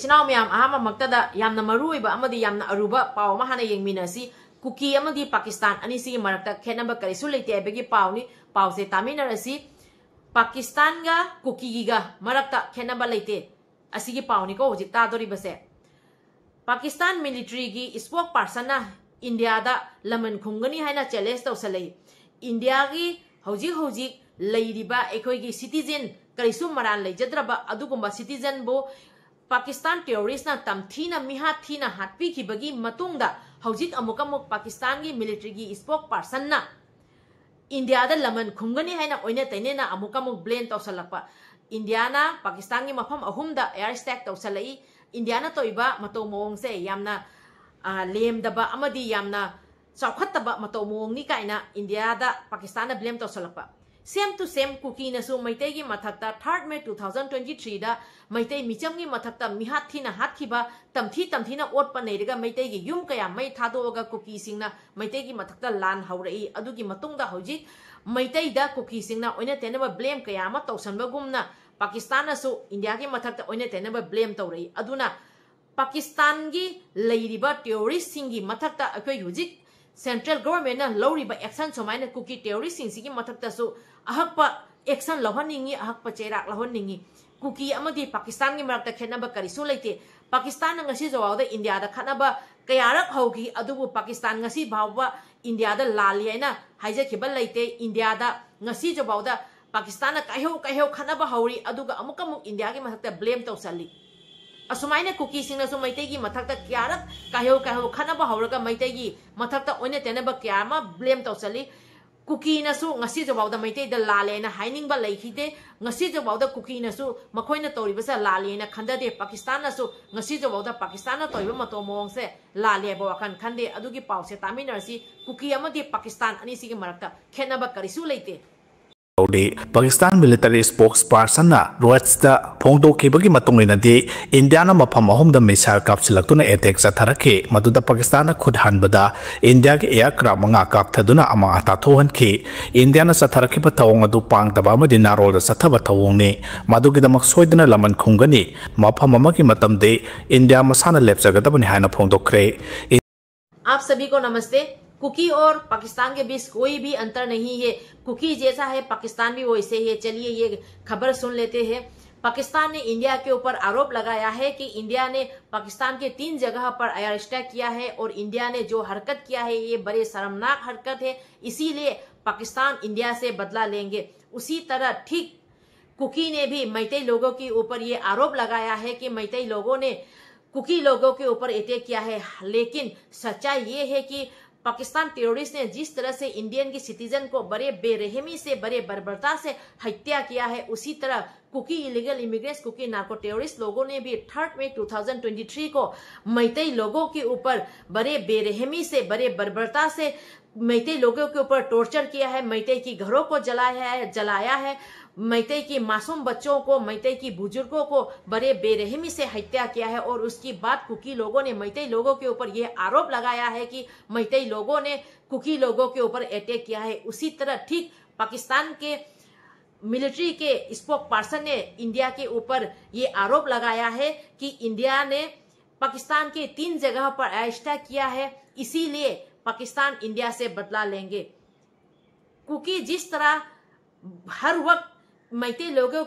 Chinaw miyam ahama magtada yamna maruiba amadi yamna aruba paw mahana yengminasi Kuki amadi Pakistan ani si marakta khenaba karisu leite begi paw ni paw se taminarasi Pakistan ga Kuki ga marakta khenaba leite asigi paw ni ko hojik ta dori base Pakistan military gi spokesperson na India da laman khungani haina challenge to salai India gi hojik leiriba ekoi gi citizen karisu maran leijadraba adugumba citizen bo Pakistan terrorist na tamthina miha thina hatpi ki bagi matungda hojik amukamuk Pakistan gi military gi spokesperson na India da laman khungani haina oina tainena amukamuk blame to salakpa India na Pakistan gi mafam ahumda air strike to salai India na toiba mato mong se yamna lem daba amadi yamna chawkhattaba mato mong ni kaina India da Pakistan na blame to salakpa Same to same Kuki na su Maitai gi mathakta 3rd May 2023 da Maitai micham gi mathakta mihat thina hathiba tamthi na ot paneriga Maitai gi yum kaya mai thadoga Kuki singna Maitai gi mathakta lan haurai adugi matungda hojik Maitai da Kuki singna oina tenaba blame kaya ma tawsanba gumna Pakistan na su India gi mathakta oina tenaba blame tawrai aduna Pakistan gi leiriba terrorist singi mathakta akoi hojik Central government na lawriba action somaina Kuki terrorist sing sigi mathakta su ahakpa action lahaningi ahakpa cherak lahaningi Kuki amadi Pakistan gi marakta khenaba karisu leite Pakistan na ngasi jawada India da khanaba kayarak hogi adubu Pakistan ngasi bhawa India da laliaina haija khibal leite India da ngasi jawada Pakistan na kaheu khanaba hauri aduga amukamuk India gi mathakta blame tawsali Asumaina Kuki singna su Maitai gi mathakta kyarak kaheu khanaba hauraga Maitai gi mathakta oina tenaba kyama blame tawsali Kuki na su ngasi jawada Maitai da lale na haining ba leikhide ngasi jawada Kuki na su makhoina toriba sa lale na khandade Pakistan na su ngasi jawada Pakistan na toiba mato mong se lale ba wakan khande adugi pause taminarsi Kuki amadi Pakistan ani sigi marakta khenaba karisu leite Pakistan military spokesperson na Roads da Pongdo Kibagi Matunginadi, Indiana Mapamahom the missile capsulactuna attack Satarake, Maduda Pakistan could handbada, India aircraft Manga Kaptaduna Ama Tatohan Ki, Indiana Sataraki Patawanga du Pang the Bamadina roll the Satabatawoni, Madugida Maksoidana Laman Kungani, Mapamamaki Matamde, India Masana Lepsagataban Hana Pongdo Kre. आप सभी को नमस्ते cookie और पाकिस्तान के बीच कोई भी अंतर नहीं है कुकी जैसा है पाकिस्तान भी वैसे ही है चलिए ये खबर सुन लेते हैं पाकिस्तान ने इंडिया के ऊपर आरोप लगाया है कि इंडिया ने पाकिस्तान के 3 जगह पर एयर स्ट्राइक किया है और इंडिया ने जो हरकत किया है ये बड़े शर्मनाक हरकत है इसीलिए पाकिस्तान इंडिया से बदला लेंगे उसी तरह ठीक कुकी ने भी मैतेई लोगों के ऊपर ये आरोप लगाया है कि मैतेई लोगों ने कुकी लोगों के ऊपर अटैक किया है लेकिन सच्चाई ये है कि पाकिस्तान टेररिस्ट ने जिस तरह से इंडियन की सिटीजन को बड़े बेरहमी से बड़े बर्बरता से हत्या किया है उसी तरह Kuki illegal immigrants Kuki narco terrorist लोगों ने भी 3 मई 2023 को मैतेई लोगों के ऊपर बड़े बेरहमी से बड़े बर्बरता से मैतेई लोगों के ऊपर टॉर्चर किया है मैतेई की घरों को जलाया है मैतेई की मासूम बच्चों को मैतेई की बुजुर्गों को बड़े बेरहमी से हत्या किया है और उसकी बात कुकी लोगों ने मैतेई लोगों के ऊपर यह आरोप लगाया है कि मैतेई लोगों ने कुकी लोगों के ऊपर अटैक किया है उसी तरह ठीक पाकिस्तान के मिलिट्री के स्पोक्सपर्सन ने इंडिया के ऊपर ये आरोप लगाया है कि इंडिया ने पाकिस्तान के 3 जगह पर एयर स्ट्राइक किया है इसीलिए पाकिस्तान इंडिया से बदला लेंगे कुकी जिस तरह हर वक्त मैतेई लोगों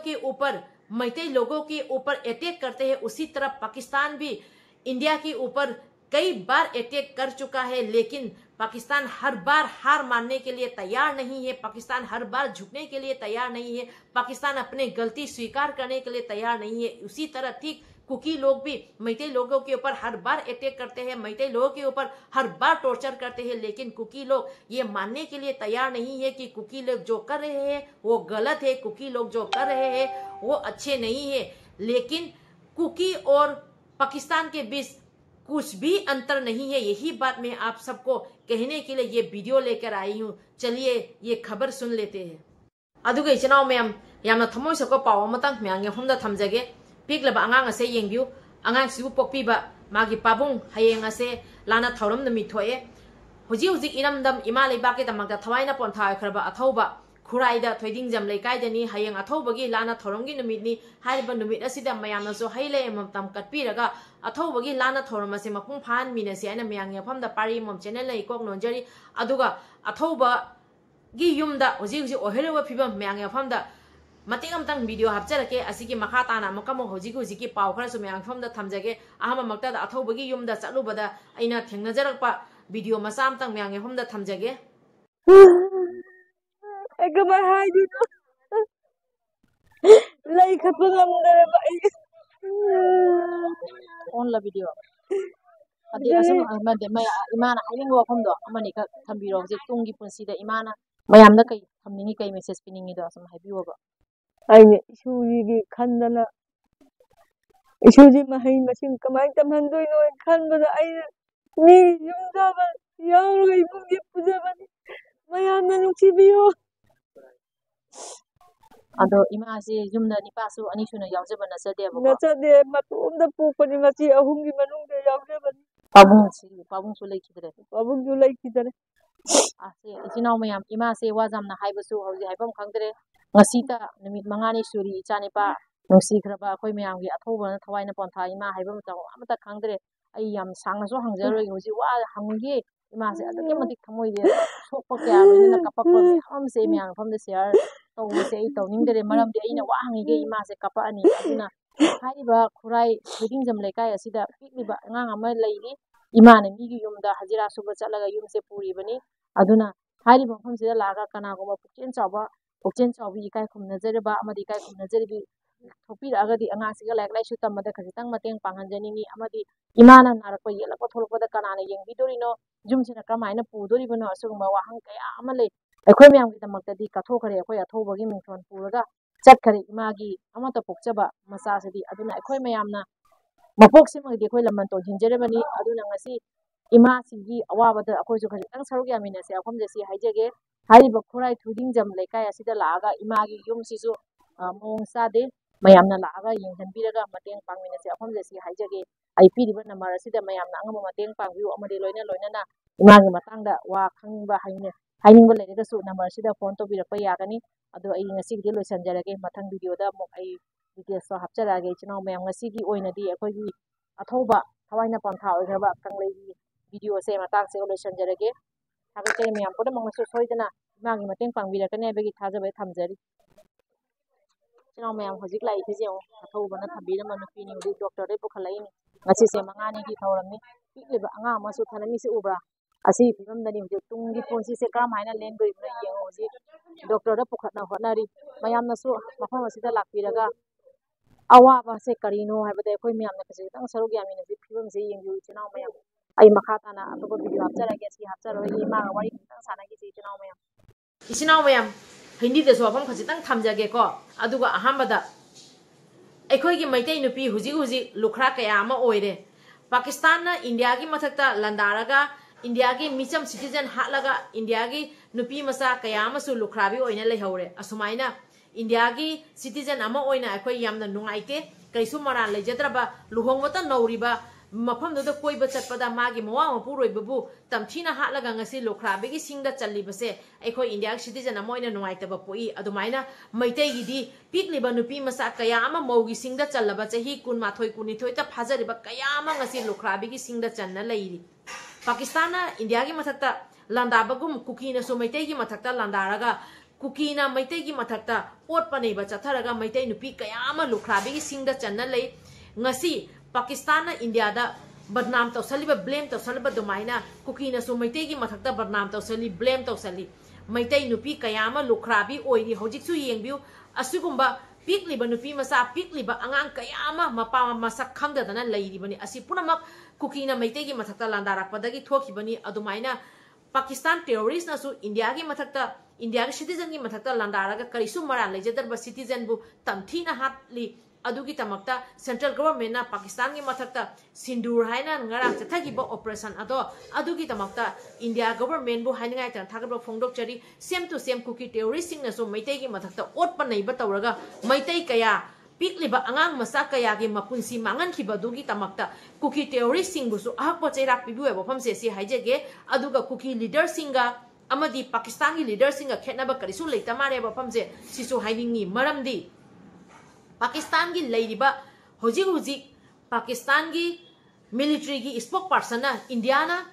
के ऊपर अटैक करते हैं उसी तरह पाकिस्तान भी इंडिया के ऊपर कई बार अटैक कर चुका है लेकिन पाकिस्तान हर बार हार मानने के लिए तैयार नहीं है पाकिस्तान हर बार झुकने के लिए तैयार नहीं है पाकिस्तान अपने गलती स्वीकार करने के लिए तैयार नहीं है उसी तरह ठीक कुकी लोग भी मैतेई लोगों के ऊपर हर बार अटैक करते हैं मैतेई लोगों के ऊपर हर बार टॉर्चर करते हैं लेकिन कुकी लोग ये मानने के लिए तैयार नहीं है कि कुकी लोग जो कर रहे हैं वो गलत है कुकी लोग जो कर रहे हैं वो अच्छे नहीं है लेकिन कुकी और पाकिस्तान के बीच कुछ भी अंतर नहीं है यही बात मैं आप सबको कहने के लिए ये वीडियो लेकर आई हूँ चलिए ये खबर सुन लेते हैं अदुगे इचनाव मैम यामना थमोय सको पाव अमतंग म्यांगे हमदा थमजगे पिकलबा आंगांग असे येंबिउ आंगांग सिबु पोकपिबा मागी पाबुंग हयेंग असे लाना थौरम नमि थोए हुजी हुजी इनमदम इमा लेबाके दमकता थवाइना पोन्थाय खरबा अथौबा खुराइदा थोइदिंग जम लेकाइदनी हयेंग अथौबगी लाना थौरमगी नुमितनी हारिबा नुमित असिदा मयामनसो हैले एमतम कटपीरगा अथौबगी लाना थौरमसे मपुंग फान मिनसे आइना मयांग यफमदा पारी मम चैनल लै कोक नोंजरी अदुगा अथौबगी युमदा होजि होजि ओहेरवा फिबम मयांग यफमदा मतेंग अमतंग वीडियो हापचरके असिगी मखा ताना मकम होजि होजि की पाव खरसु मयांग फमदा थमजगे अहम मक्तदा अथौबगी युमदा चलुबदा अइना थेंगनजरकपा वीडियो मसा अमतंग मयांग यफमदा थमजगे Kemana haji tu? Lagi kepengen dari bayi. On la video. Adi asam made maya imana haling wa khomdo amani ka thambiro je tungi punsi da imana mayam da kai thamningi kai message piningi do asam haibiwa ba. Ai isuji di khandana. Isuji mahai masing kamai tamhandoi no khanbada ai ni yumda ba yaurga ibugi pujaban. Mayam na nungsibiyo. Ado ima se yumna ni pasu ani suna yaujaba na sade ba. Na sade matumda pukani machi ahungi manungde yaujaba. Pabung su lai kidre. Pabung su lai kidre. Ase ichinaw mayam ima se wajam na haibasu hauji haibam khangdre ngasita numit mangani suri ichani pa nungsi graba khoi mayam gi athoba na thawai na pontha ima haibam taw amata khangdre ai yam sangna so hangjaroi hoji wa hangi ima se adake matik thamoi de sokpa kya ni na kapak pa am se mayam pham de share taw se ai taw ning dere maram de aina wa hangi ge ima se kapa ani aduna haiba khurai thiding jam lekai asida pikliba ngang ama leiri imane migi yumda hajira suba chalaga yumse puri bani aduna hari bafam sida laga kana go pukchen chawbi ikai khumna jereba amadi ikai khumna jerebi thopi raga di anga siga laik lai su tamada khajitang mateng panghanjani ni amadi imana narakpa yelakpa tholokpada kana na yengbi dorino jumsina kamaina pudori bano asugma wahang kaya amale akhoi myam gi tamakta di kathokare akhoi athobagi mingthon puraga chatkare imagi amata pokchaba masa sidi aduna akhoi myamna mapoksim gi akhoi lamman ton hinjerebani aduna ngasi ima sigi awabada akhoi su khajitang saruk yamina se akhom jesi haijege hariba khurai thuding jam lekai asida laaga imagi yum sisu mong sade mayamna laaga yenghanbiraga mateng pangmina se akhom jesi haijege ai piriba namar asida mayamna angama mateng pangbiu amade loina loina imagi matangda wa khangba hainingba leida su namar sida phone to birakpa yagani ado ai ngasi gi loisanjarage mathang video da mok ai details so hapcharage chinaw mayam ngasi gi oina di akhoi gi athoba thawaina pantha oigraba kanglei video se matang se loisanjarage haga ke mayam poda mangsu soidana imagi mateng pangbirakane begi thajabai thamjari chinaw mayam hojik lai thije athoba na thabira manupi ni udi doctor dei pukhalai ni ngasi se mangani gi thawramni pikliba anga masu thanami se ubra asi fimamdani hojik tungi ponsi se kam haina lendoi na yengo hojik doctor da pukhatna honari mayam nasu mafam asida lakpiraga awaba se karino haibade khoi mayam na kase tang saruk yamina ji fimam se yengu chinaw mayam ai makha tana atoba video hapcharage si hapcharoi ma wari tang sanagi ji chinaw mayam isinaw mayam hindi de so apam khajitang thamjage ko aduga ahambada ekhoi gi maitai nupi huji lukhra kaya ama oire Pakistan na India gi mathakta landaraga India gi micham citizen hatlaga India gi nupi masa kaya ama su lukhrabi oina lehaure asumaina India gi citizen ama oina ekhoi yamna nungaite kaisu maran lejadraba luhongwata nauriba mafam do koiba chatpada magi mawa mapuroi babu tamthina hatlaga ngasi lukhrabi gi singda challibase ekhoi India citizen ama oina nungaitaba poi adumaina maitai gi di pikliba nupi masa kaya ama maugi singda challaba chahi kun mathoi kunithoi ta phajariba kaya ama ngasi lukhrabi gi singda channa leiri Pakistan na India gi mathakta landabagum Kuki na so maitai gi mathakta landaraga Kuki na maitai gi mathakta ot paneba chatharaga maitai nupi kaya ama lukhrabi gi singda channa lei ngasi Pakistan na India da badnam tawsaliba blame tawsaliba dumaina Kuki na so maitai gi mathakta badnam tawsali blame tawsali maitai nupi kaya ama lukhrabi oiri hojik su yengbiu asugumba pikliba nupi masa pikliba angang kaya ama mapa masak khangdadana leiribani asi punamak Kuki na maitai gi mathakta landarakpadagi thokibani adumaina Pakistan terrorist na su India gi mathakta India gi citizen gi mathakta landaraga karisu maran lejadarba citizen bu tamthina hatli adugi tamakta central government na Pakistan gi mathakta sindur haina ngarang chathagi ba operation ado adugi tamakta India government bu haingai tan thagba phongdok chari same to same Kuki terrorist sing na so maitai gi mathakta ot panai ba tawraga maitai kaya pikliba angang masa kaya gi mapunsi mangan khiba dugi tamakta Kuki terrorist sing bu su ahakpa chairak pibu ebo famse si haijege aduga Kuki leader singa amadi Pakistan ki leader singa khetnaba karisu leita mare ba famse sisu hainingi maramdi Pakistan ki leiriba hoji Pakistan ki military ki spokesperson na India na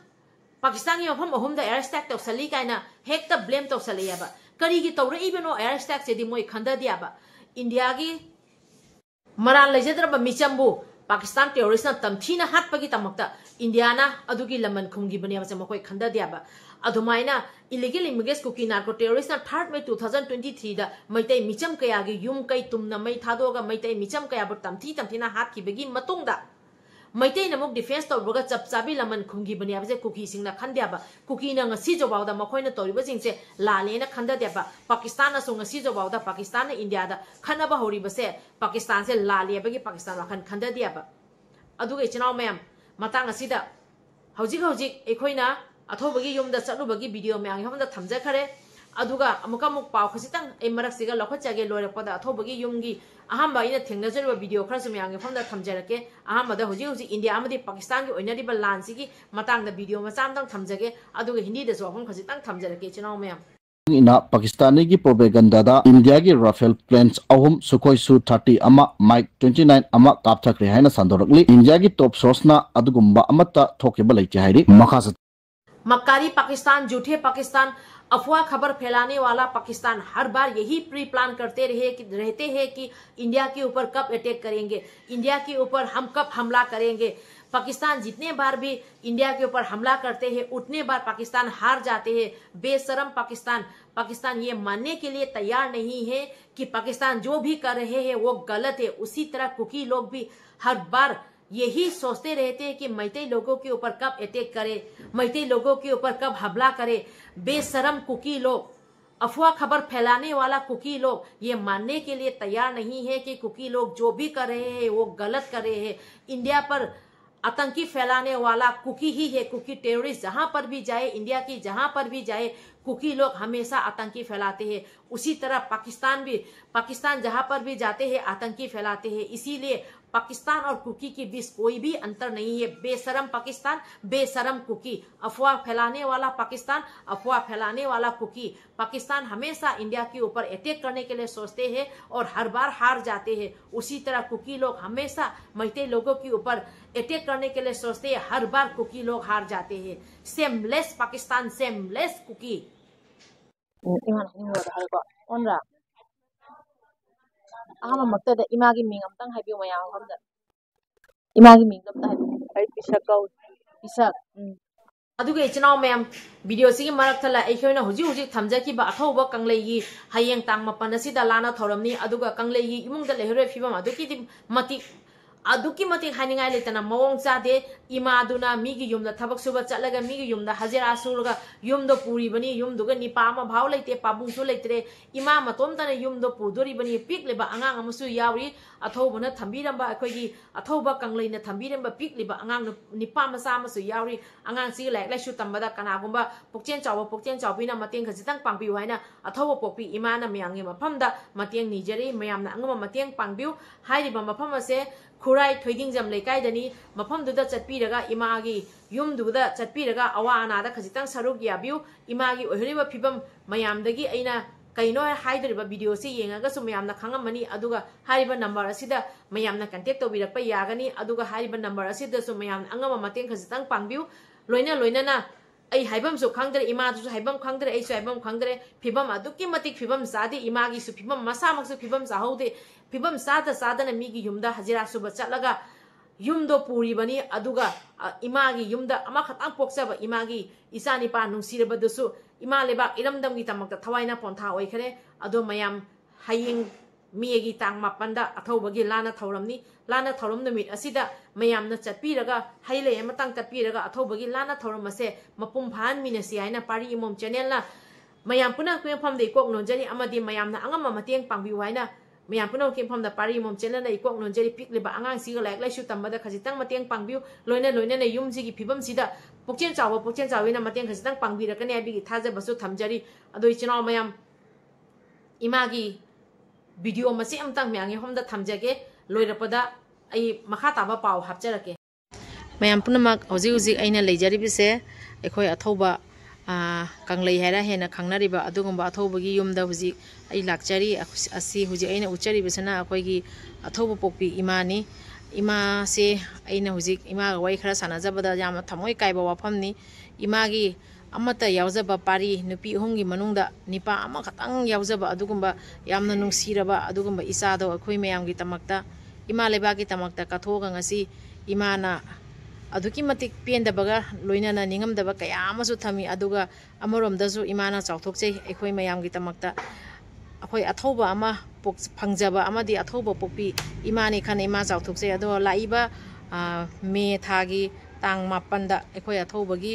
Pakistan ki mafam ahum da air attack to sali kaina hekta blame to sali ba kari ki tawre ibeno air attack se di moi khanda dia ba India ki maran lejadra ba michambu Pakistan terrorist na tamthina hat pagi tamakta India na adugi laman khumgi bani ba makoi khanda dia ba adumaina illegal immigrants Kuki narco terrorist na 3rd May 2023 da maitai micham kaya gi yum kai tumna mai thadoga maitai micham kaya bu tamthina hat ki begi matungda maitai namuk defense to boga chap chabi laman khumgi bani ba Kuki singna khandya ba Kuki na ngasi jobaw da makoina toriba singse lale na khanda dia ba Pakistan na so ngasi jobaw da Pakistan na India da khana ba hori ba se Pakistan se lale ba gi Pakistan la khanda dia ba aduga chinaw mayam matang asida hojik ekoina athoba gi yum da chatu ba gi video me ang hom da thamja khare aduga amuka muk paw khasitang e marak siga lokho chage lore pada athoba gi yum gi ahamba ina thengna jerba video khara sum yang hom da thamja rake ahamba da hoji India amadi Pakistan gi oina riba lan sigi matang da video ma cham dang thamjage aduga hindi da so hom khasitang thamja rake chinaw me ina Pakistani ki propaganda da India ki Rafale planes ahum Sukhoi Su-30 ama Mike 29 ama kapthakre haina sandorakli India ki top source na adugumba amata thokeba leite hairi makha मक्कारी Pakistan झूठे पाकिस्तान अफवाह खबर फैलाने वाला पाकिस्तान हर बार यही pre plan करते रहते हैं कि इंडिया के ऊपर कब अटैक करेंगे इंडिया के ऊपर हम कब हमला करेंगे पाकिस्तान जितने बार भी इंडिया के ऊपर हमला करते हैं उतने बार पाकिस्तान हार जाते हैं बेशरम पाकिस्तान ये मानने के लिए तैयार नहीं है कि पाकिस्तान जो भी कर रहे हैं वो गलत है उसी तरह कुकी लोग भी हर बार यही सोचते रहते हैं कि मैतेई लोगों के ऊपर कब अटैक करे मैतेई लोगों के ऊपर कब हमला करे बेशरम कुकी लोग अफवाह खबर फैलाने वाला कुकी लोग ये मानने के लिए तैयार नहीं है कि कुकी लोग जो भी कर रहे हैं वो गलत कर रहे हैं इंडिया पर आतंकी फैलाने वाला कुकी ही है कुकी टेररिस्ट जहां पर भी जाए इंडिया की जहां पर भी जाए कुकी लोग हमेशा आतंकी फैलाते हैं उसी तरह पाकिस्तान जहां पर भी जाते हैं आतंकी फैलाते हैं इसीलिए पाकिस्तान और कुकी के बीच कोई भी अंतर नहीं है बेशरम पाकिस्तान बेशरम कुकी अफवाह फैलाने वाला पाकिस्तान अफवाह फैलाने वाला कुकी पाकिस्तान हमेशा इंडिया के ऊपर अटैक करने के लिए सोचते हैं और हर बार हार जाते हैं उसी तरह कुकी लोग हमेशा मैतेई लोगों के ऊपर अटैक करने के लिए सोचते हैं हर बार कुकी लोग हार जाते हैं सेमलेस पाकिस्तान सेमलेस कुकी ꯑꯍꯥꯟꯕꯃꯛꯇꯗ ꯏꯃꯥꯒꯤ ꯃꯤꯡ ꯑꯃꯇꯪ ꯍꯥꯏꯕꯤꯌꯨ ꯃꯌꯥꯝ ꯃꯐꯝꯗ ꯏꯃꯥꯒꯤ ꯃꯤꯡꯗꯣ ꯑꯝꯇ ꯍꯥꯏꯕꯤꯌꯨ ꯑꯩ ꯄꯤꯁꯛ ꯀꯧꯏ ꯄꯤꯁꯛ ꯑꯗꯨꯒ ꯏꯆꯤꯟꯅꯥꯎ ꯃꯌꯥꯝ ꯚꯤꯗꯤꯑꯣꯁꯤꯒꯤ ꯃꯔꯛꯇ ꯑꯩꯈꯣꯏꯅ ꯍꯧꯖꯤꯛ ꯊꯝꯖꯈꯤꯕ ꯑꯊꯧꯕ ꯀꯪꯂꯩꯒꯤ ꯍꯌꯦꯡ ꯇꯥꯡ 8 ꯑꯁꯤꯗ ꯂꯥꯟꯅ ꯊꯧꯔꯝꯅꯤ ꯑꯗꯨꯒ ꯀꯪꯂꯩꯒꯤ ꯏꯃꯨꯡꯗ ꯂꯩꯍꯧꯔꯤꯕ ꯐꯤꯕꯝ ꯑꯗꯨꯛꯀꯤ ꯃꯇꯤꯛ ꯍꯥꯏꯅꯤꯡꯉꯥꯏ ꯂꯩꯇꯅ ꯃꯑꯣꯡ ꯆꯥꯗꯦ ꯏꯃꯥꯗꯨꯅ ꯃꯤꯒꯤ ꯌꯨꯝꯗ ꯊꯕꯛ ꯁꯨꯕ ꯆꯠꯂꯒ ꯃꯤꯒꯤ ꯌꯨꯝꯗ ꯍꯖꯤꯔꯥ ꯁꯨꯔꯒ ꯌꯨꯝꯗꯣ ꯄꯨꯔꯤꯕꯅꯤ ꯌꯨꯝꯗꯨꯒ ꯅꯤꯄꯥ ꯑꯃ ꯚꯥꯎ ꯂꯩꯇꯦ ꯄꯥꯕꯨꯡꯁꯨ ꯂꯩꯇ꯭ꯔꯦ ꯏꯃꯥ ꯃꯇꯣꯝꯇꯅ ꯌꯨꯝꯗꯣ ꯄꯨꯗꯣꯔꯤꯕꯅꯤ ꯄꯤꯛꯂꯤꯕ ꯑꯉꯥꯡ ꯑꯃꯁꯨ ꯌꯥꯎꯔꯤ ꯑꯊꯧꯕꯅ ꯊꯝꯕꯤꯔꯝꯕ ꯑꯩꯈꯣꯏꯒꯤ ꯑꯊꯧꯕ ꯀꯪꯂꯩꯅ ꯊꯝꯕꯤꯔꯝꯕ ꯄꯤꯛꯂꯤꯕ ꯑꯉꯥꯡ ꯅꯤꯄꯥ ꯃꯆꯥ ꯑꯃꯁꯨ ꯌꯥꯎꯔꯤ ꯑꯉꯥꯡꯁꯤꯒꯤ ꯂꯥꯏꯔꯤꯛ ꯂꯥꯏꯁꯨ ꯇꯝꯕꯗ ꯀꯅꯥꯒꯨꯝꯕ ꯄꯨꯛꯆꯦꯟ ꯆꯥꯎꯕꯤꯅ ꯃꯇꯦꯡ ꯈꯖꯤꯛꯇꯪ ꯄꯥꯡꯕꯤꯌꯨ ꯍꯥꯏꯅ ꯑꯊꯧꯕ ꯄꯣꯛꯄꯤ ꯏꯃꯥꯅ ꯃꯌꯥꯝꯒꯤ ꯃꯐꯝꯗ ꯃꯇꯦꯡ ꯅꯤꯖꯔꯤ ꯃꯌꯥꯝꯅ ꯑꯉꯝꯕ ꯃꯇꯦꯡ ꯄꯥꯡꯕꯤꯌꯨ ꯍꯥꯏꯔꯤꯕ ꯃꯐꯝ ꯑꯁꯦ खुराई थोइदिंजम लेकाइदनी मफमदुदा चटपीरगा इमागी युमदुदा चटपीरगा अवा अनादा खजितंग सरुक याबियु इमागी ओहरिबा फिबम मयामदगी अइना कइनो हाइदरिबा वीडियो से येंगागा सु मयामना खंगमनी अदुगा हारिबा नंबर असिदा मयामना कांटेक्ट तोबिरकपा यागनी अदुगा हारिबा नंबर असिदा सु मयामना अंगमा मतेंग खजितंग पांगबियु लोइना आई हाइबम सु खंगदरे इमादुसु हाइबम खंगदरे आइसु हाइबम खंगदरे फिबम अदुकी मतिक फिबम सादे इमागी सु फिबम मसामकसु फिबम साहौदे फिबम सादना मीगी युमदा हजिरा सुब चलगा युमदो पूरीबनी अदुगा इमागी युमदा अमा खतांग पोक्चबा इमागी इचानिपा नुंसिरबदुसु इमा लेबा इरमदमगी तमकता थवाइना पोंथा ओइखरे अदो मयाम हायिंग मियगी तांग मापंदा अथौबगी लाना थौरम नुमित असिदा मयामना चटपीरगा हाइले अमतांग तटपीरगा अथौबगी लाना थौरम असे मपुम फान मिनसि हाइना पारी इमोम चैनलना मयाम पुना क्वेफम दे कोक नोंजरी अमदी मयामना अंगम मतेंग पांगबिउ हाइना मयाम पुना क्वेफम दा पारी इमोम चैनलना इकोक नोंजरी पिकलेबा अंगांग सिगा लाइक लाइसु तंबदा खजितंग मतेंग पांगबिउ लोइना युमजिगी फिबम सिदा पुक्चेन चाविना मतेंग खजितंग पांगबिरकने आबिगी थाजबसु थमजरी अदो इचनाव मयाम इमागी वीडियो मसे अमतंग म्यांगे होमदा थमजगे लोइरपदा आई मखा ताबा पाव हापचरके मयाम पुनमक हौजी हौजी अइना लेजरिबिसे अखोय अथौबा कंगलई है हेन खांगनरिबा अदुगुंबा अथौबगी युमदा हुजिक आई लाक्चरी असी हुजिक अइना उच्चरिबसना अखोइगी अथौब पोकपी इमानी इमा से अइना हुजिक इमा वाई खरा सानाजबदा याम थमोय काइबा वाफमनी इमागी अमता यावजबा पारी नुपी अहुमगी मनुंगदा निपा अमा खतंग यावजबा अदुगुंबा यामना नुंगसिरबा अदुगुंबा इसादो अखोइ मयामगी तमक्ता इमा लेबागी तमक्ता कथोगा ngasi इमाना अदुकी मतिक पेंदबगा लोइनाना निंगमदबा कया अमसु थमी अदुगा अमरोमदसु इमाना चाउथोकचे अखोइ मयामगी तमक्ता अखोइ अथौबा अमा पोक फंगजबा अमदी अथौबा पोकपी इमानी खन इमा चाउथोकचे अदो लाइबा मे थागी तांग मापनदा अखोइ अथौबगी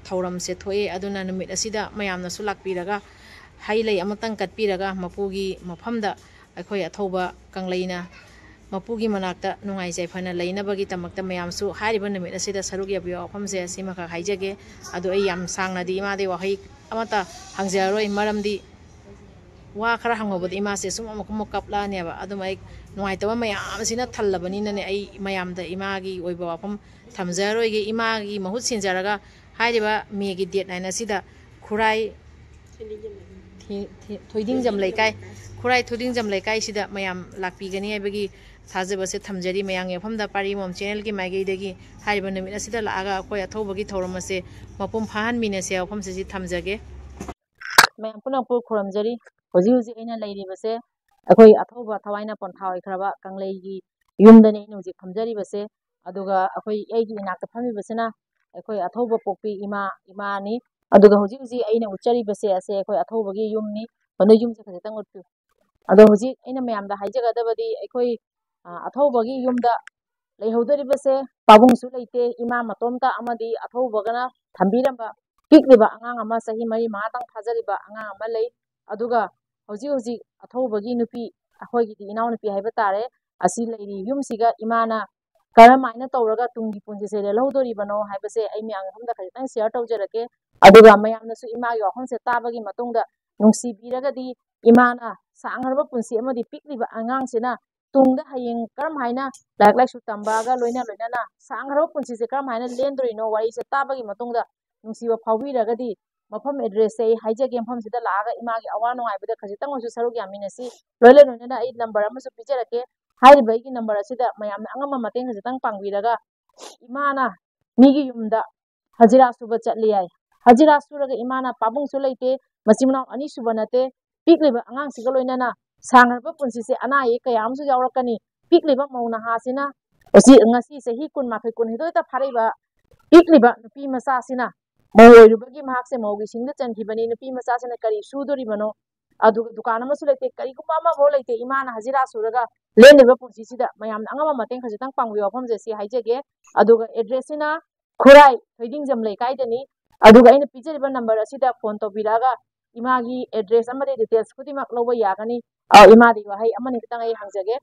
थौरम से थोए अदुना नुमित असिदा मयामनसु लाकपिरगा हाइलै अमतंग कटपिरगा मपुगी मफमदा अखोइ अथौबा कंगलैना मपुगी मनाक्ता नुंगाइ जायफना लैनबगी तमक्ता मयामसु हारिबा नुमित असिदा सरुग याबियो अफमसे सिमखा हाइजगे अदो अइ याम सांगनादी इमादे वाहै अमता हंगजारोय मरमदी वा खरा हंगोबद इमासे सुम अमकुम कपलानेबा अदुम अइ नुंगाइतबा मयामसिना थल्लबनिनने अइ मयामदा इमागी ओइबा वाफम थमजारोयगे इमागी महुत सिनजरगा हारिबा मेगी डेट नाइन असिदा खुराई थोइदिंजम लैकाय खुराई थोइदिंजम लैकाय सिदा मयाम लाकपिगनी हाइबगी थाजबसे थमजरी मयांग यफमदा पारी मोम चैनल की माइगैदगी हारिबा नुमित असिदा लागा अखोइ अथौबगी थौरमसे मपुम फाहन मिनसे यफमसे सि थमजगे मयाम पुनपु खुरमजरी होजि होजि अइना लैरिबसे अखोइ अथौबा थवाइना पंथाव इखरबा कंगलैगी युमदने नुजि थमजरीबसे अदुगा अखोइ एगी इनाक्ता फमिबसना अखोइ अथौबा पोकपी इमानी अदुगा होजि होजि अइना उच्चरीबसे असे अखोइ अथौबगी युमनी बनो युमसे खजतंग उट्टु अदो होजि अइना मयामदा हाइजगदबदी अखोइ अथौबगी युमदा लैहौदरिबसे पाबुंगसु लैते इमा मतोमता अमदी अथौबगना थंबीरंबा पिकलिबा अंगांग अमा सही मरी मातंग फाजरिबा अंगांग अमा लै अदुगा होजि होजि अथौबगी नुपी अखोइगी इनाव नुपी हाइबा तारे असि लैरी युमसिगा इमाना करमाइना तौरगा तुंगी पुंजिसे लेलौदोरिबनो हाइबसे अइ म्यांगमदा खजतंग शेयर तौजरके अदुगा मयामनसु इमागी वाखमसे ताबगी मतुंगदा नुंगसिबिरगदी इमाना सांगरबा पुंसि अमदी पिकलिबा अंगांगसिना तुंगदा हयेंग करमाइना लाइक लाइक सु तंबागा लोइना सांगरबा पुंसिसे करमाइना लेंदोरिनो वारीसे ताबगी मतुंगदा नुंसिबा फाउबिरगदी मफम एड्रेस से हाइजगे मफमसिदा लागा इमागी अवा नुंगाइबदा खजतंगसु सरुग यामिनसी लोइना अइ नंबर अमसु पिजरके हाइरिबैगी नंबर असिदा मयाम अंगम मतेंग खजतंग पांगबिरगा इमाना मीगी युमदा हजिरा सुबा चटली याय हजिरा सुरगा इमाना पाबुंगसु लैते मचिमनाव अनि सुबा नते पिकलिबा अंगांगसिगा लोइना सांगरबा पुंसिसे अना ये कयामसु यावरकनी पिकलिबा मौना हासिना ओसी ngasi सही कुन माफे कुन हिदोइता फारैबा पिकलिबा नुपी मसासिना मौइरुबगी महाकसे मौगी सिंगदा चनखिबनी नुपी मसासिना करी सुदोरिबनो अदुगा दुकान अमसु लैते करीगुमा अमा भो लैते इमाना हजिरा सुरगा लेंदेबा पुंसिसिदा मयाम अंगमा मतेंग खजतंग पांगबियो फमजे सि हाइजगे अदुगा एड्रेससिना खुराई थोइदिंजम लैकाइदनी अदुगा अइना पिजरिबा नंबर असिदा फोन तौबिरागा इमागी एड्रेस अमदे डिटेल्स खुदिमक लौबा यागनी इमादी वाहै अमनि खतंग अइ हांगजगे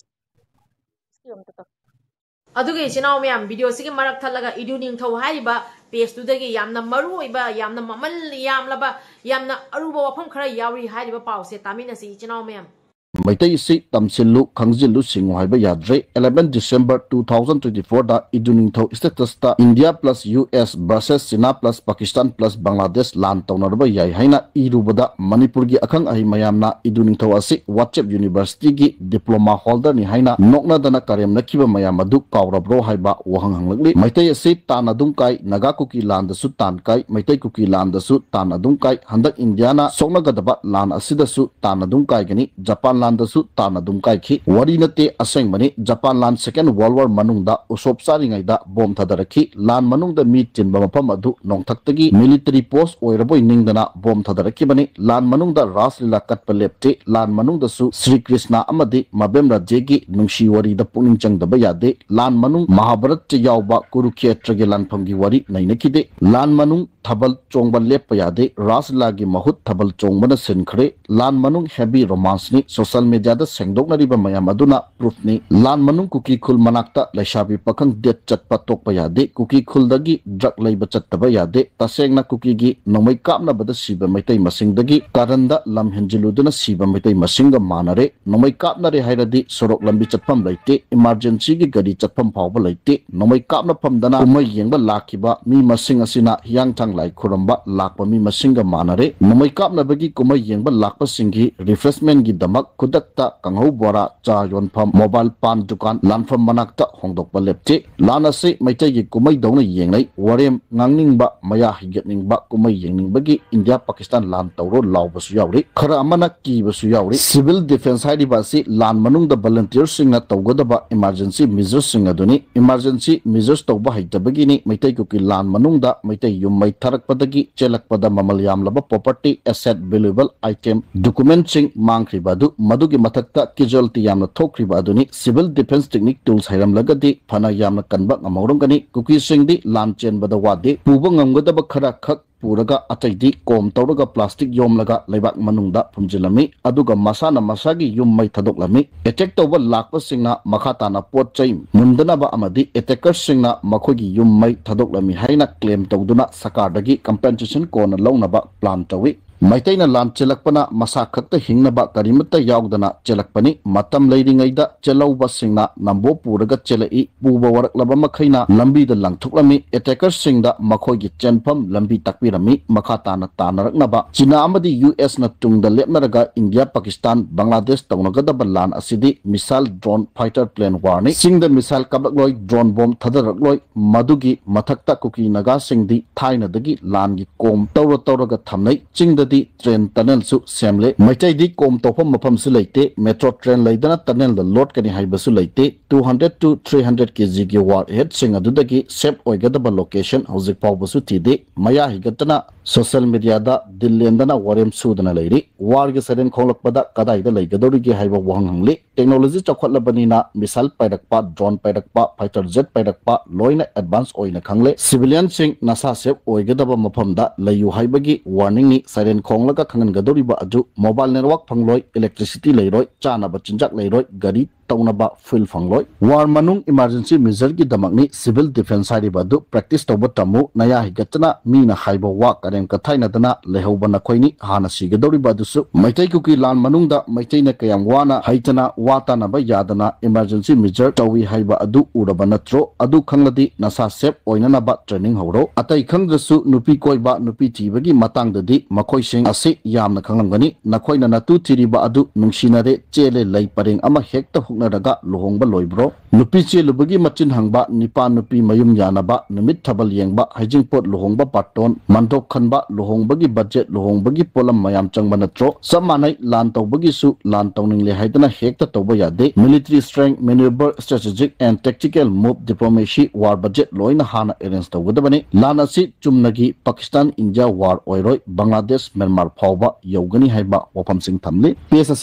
अदुगे इचिनाव म्याम वीडियो सिगे मरक थलगा इडु निंगथौ हाइबा पेज तुदगी यामना मरु ओइबा यामना ममल यामलबा यामना अरुबा वफम खरा यावरी हाइबा पाउसे तामिनसी इचिनाव म्याम Maitai isi tamsilu khangzilu singo haiba yadre 11 December 2024 da iduning thau status ta India plus US versus China plus Pakistan plus Bangladesh lan taunarba yai haina irubada Manipur gi akhang ahi mayamna iduning thau asi WhatsApp University gi diploma holder ni haina nokna dana karyam nakiba mayam adu kawrabro haiba wahang hanglagli Maitai isi tan adung kai naga kuki lan da su tan kai Maitai kuki lan da su tan adung kai handak Indiana sokna gadaba lan asida su tan adung kai gani Japan lan da su tan adung kai khi wari nate aseng mani Japan lan second world war manungda usop sari ngai da bom thadarakhi lan manungda mi chinba mapam adu nongthaktagi military post oiraboi ningdana bom thadarakhi bani lan manungda raslila katpa lepte lan manungda su Sri Krishna amadi mabem rajegi nungshi wari da puning changdaba yade lan manung Mahabharat che yawba Kurukshetra ge lan phamgi wari nainakide lan manung thabal chongba lepa yade raslila gi mahut thabal chongbana senkhre lan manung heavy romance ni social media da sengdoknariba mayam aduna proof ni lan manung Kuki khul manakta laishabi pakhang det chatpa tokpa yade Kuki khul dagi drug leiba chattaba yade tasengna Kuki gi nomai kapna bada siba maitai masing dagi karanda lam henjiluduna siba maitai masinga manare nomai kapna re hairadi sorok lambi chatpam laite emergency gi gari chatpam phawba laite nomai kapna phamdana umai yengba lakiba mi masing asina hiang thang lai khuramba lakpa mi masinga manare mamai kapnabagi kumai yengba lakpa singi refreshment gi damak kudakta kanghau bora cha yonpham mobile pan dukan lanfam manakta hongdokpa lepche lana se maitai gi kumai dongna yengnai warem ngangningba maya higetningba kumai yengningba India Pakistan lan tawro lawbasu yawri khara amana kibasu yawri civil defense haidiba si lan manung da volunteer singna tawgodaba emergency measures singa duni emergency measures tawba haitabagi ni maitai kuki lan manung da maitai yummai tharakpadagi chelakpada mamal yamlaba property asset valuable item document sing mangkhriba du madugi mathakta casualty yamna thokriba duni civil defense technique tools hairam lagadi phana yamna kanba ngamawrongani kuki singdi lan chenbada wade puba ngamgodaba khara khak Puraga ataidi kom tawraga plastic yom laga leibak manungda phumjilami aduga masana masagi yum mai thadok lami attack tawba lakpa singna makhata na pot chai mundanaba amadi attackers singna makhogi yum mai thadok lami haina claim tawduna sakardagi compensation kona lawnaba plan tawi Maitaina lan chelakpana masa khakta hingnaba karimata yaudana chelakpani matam leiringaida chelauba singna nambo puraga chelai puba waraklaba makhaina lambi da langthuklami attackers singda makhogi chenpham lambi takpirami makhatana tanaraknaba China amadi US na tungda lepnaraga India Pakistan Bangladesh tawnagadaba lan asidi missile drone fighter plane warni singda missile kabakloi drone bomb thadarakloi madugi mathakta kuki naga singdi thaina dagi langi kom tawraga thamnai chingda train tunnel su semle maitai di kom topam mafam su leite metro train leidana tunnel da load kani haibasu leite 200 to 300 kg gi war head singa dudagi sep oigadaba location hojik pawbasu tide maya higatana social media da dillendana warem sudana leiri war gi saren kholakpada kadai da leigadori gi haiba wang hangli technology chakhatlabani missile pairakpa drone pairakpa fighter jet pairakpa loina advance oina khangle civilian sing nasa sep oigadaba mafam da layu haibagi warning ni siren khonglaga khangan gadoriba aju mobile network phangloi electricity leiroi chana ba chinjak leiroi gari taunaba fuel phangloi war manung emergency measure gi damakni civil defense hariba du practice toba tamu naya higatna mina haiba wa karem kathaina dana lehoba na khoini hana sigadoriba dusu maitai kuki lan manung da maitai na kayam wana haitana wata na ba yadana emergency measure tawi haiba adu uraba natro adu khangladi nasa sep oina na ba training horo atai khangdrasu nupi koiba nupi thibagi matang dadi makhoi sing ase yamna khanglamgani nakhoina natu thiriba adu nungsinare chele lei pareng ama hekta huknaraga lohongba loibro nupi chelubagi machin hangba nipa nupi mayum yanaba numit thabal yengba hajingpot lohongba paton mandok khanba lohongbagi budget lohongbagi polam mayam changba natro samanai lan tawbagi su lan tawningle haidana hekta tawba yade military strength maneuver strategic and tactical move diplomacy war budget loina hana arrange tawgadabani lan asi chumnagi Pakistan India war oiroi Bangladesh Myanmar phawba yogani haiba wafam sing thamli pesa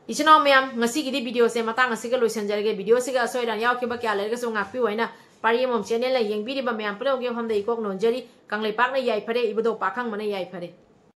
Ichinaw mayam ngasi gidi video se matang ngasi ga loisanjarage video se ga soidan yaw ke ba kya lerga so ngakpi waina pariyamom channel la yengbiri ba mayam pro ge famda ikok nonjari kanglei pakna yai phare ibodo pakhang mane yai phare